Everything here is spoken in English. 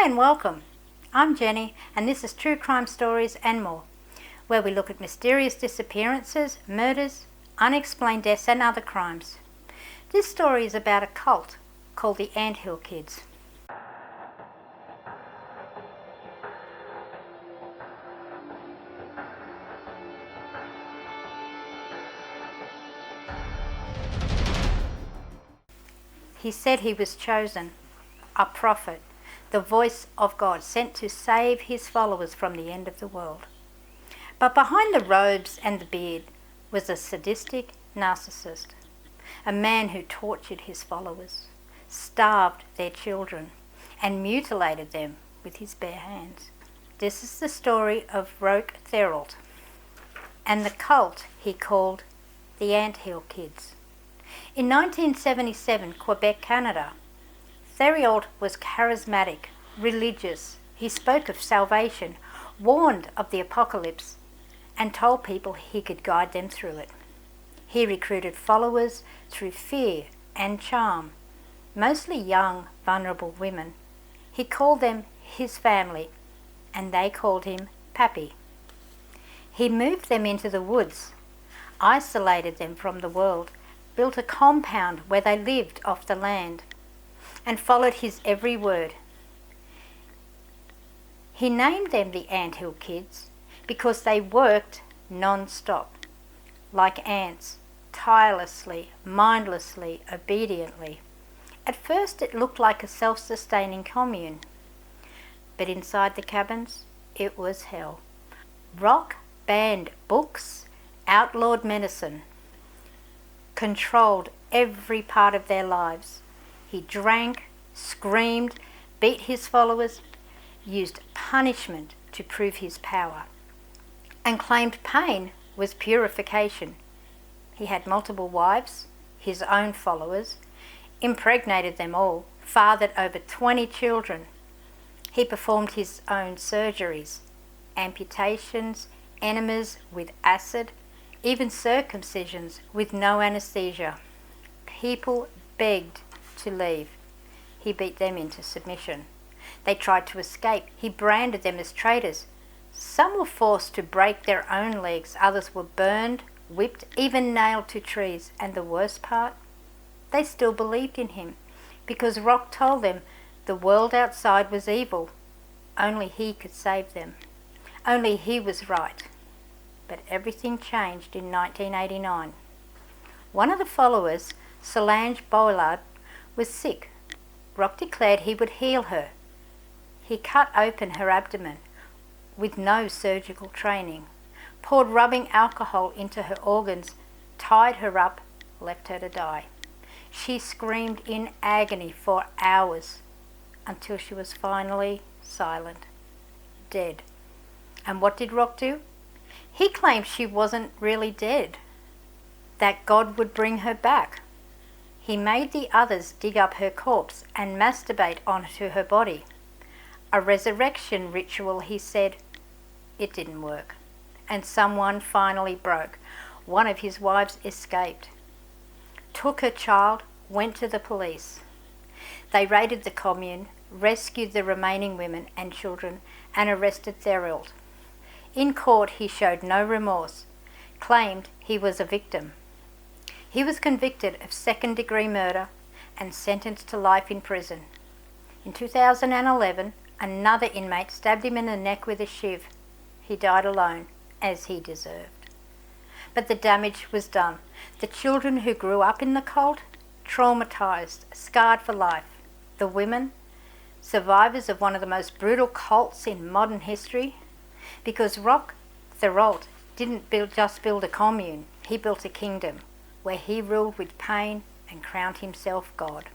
Hi and welcome. I'm Jenny and this is True Crime Stories and More, where we look at mysterious disappearances, murders, unexplained deaths and other crimes. This story is about a cult called the Anthill Kids. He said he was chosen, a prophet, the voice of God sent to save his followers from the end of the world. But behind the robes and the beard was a sadistic narcissist, a man who tortured his followers, starved their children, and mutilated them with his bare hands. This is the story of Roch Thériault and the cult he called the Anthill Kids. In 1977, Quebec, Canada, Thériault was charismatic, religious. He spoke of salvation, warned of the apocalypse, and told people he could guide them through it. He recruited followers through fear and charm, mostly young, vulnerable women. He called them his family, and they called him Pappy. He moved them into the woods, isolated them from the world, built a compound where they lived off the land, and followed his every word. He named them the Anthill Kids because they worked non-stop, like ants, tirelessly, mindlessly, obediently. At first it looked like a self-sustaining commune, but inside the cabins it was hell. Roch banned books, outlawed medicine, controlled every part of their lives. He drank, screamed, beat his followers, used punishment to prove his power, and claimed pain was purification. He had multiple wives, his own followers, impregnated them all, fathered over 20 children. He performed his own surgeries, amputations, enemas with acid, even circumcisions with no anesthesia. People begged to leave. He beat them into submission. They tried to escape. He branded them as traitors. Some were forced to break their own legs. Others were burned, whipped, even nailed to trees. And the worst part? They still believed in him because Roch told them the world outside was evil. Only he could save them. Only he was right. But everything changed in 1989. One of the followers, Solange Boillard, was sick. Roch declared he would heal her. He cut open her abdomen with no surgical training, poured rubbing alcohol into her organs, tied her up, left her to die. She screamed in agony for hours until she was finally silent, dead. And what did Roch do? He claimed she wasn't really dead, that God would bring her back. He made the others dig up her corpse and masturbate onto her body. A resurrection ritual, he said. It didn't work. And someone finally broke. One of his wives escaped, took her child, went to the police. They raided the commune, rescued the remaining women and children, and arrested Thériault. In court, he showed no remorse, claimed he was a victim. He was convicted of second-degree murder and sentenced to life in prison. In 2011, another inmate stabbed him in the neck with a shiv. He died alone, as he deserved. But the damage was done. The children who grew up in the cult, traumatized, scarred for life. The women, survivors of one of the most brutal cults in modern history, because Roch Thériault didn't just build a commune, he built a kingdom where he ruled with pain and crowned himself God.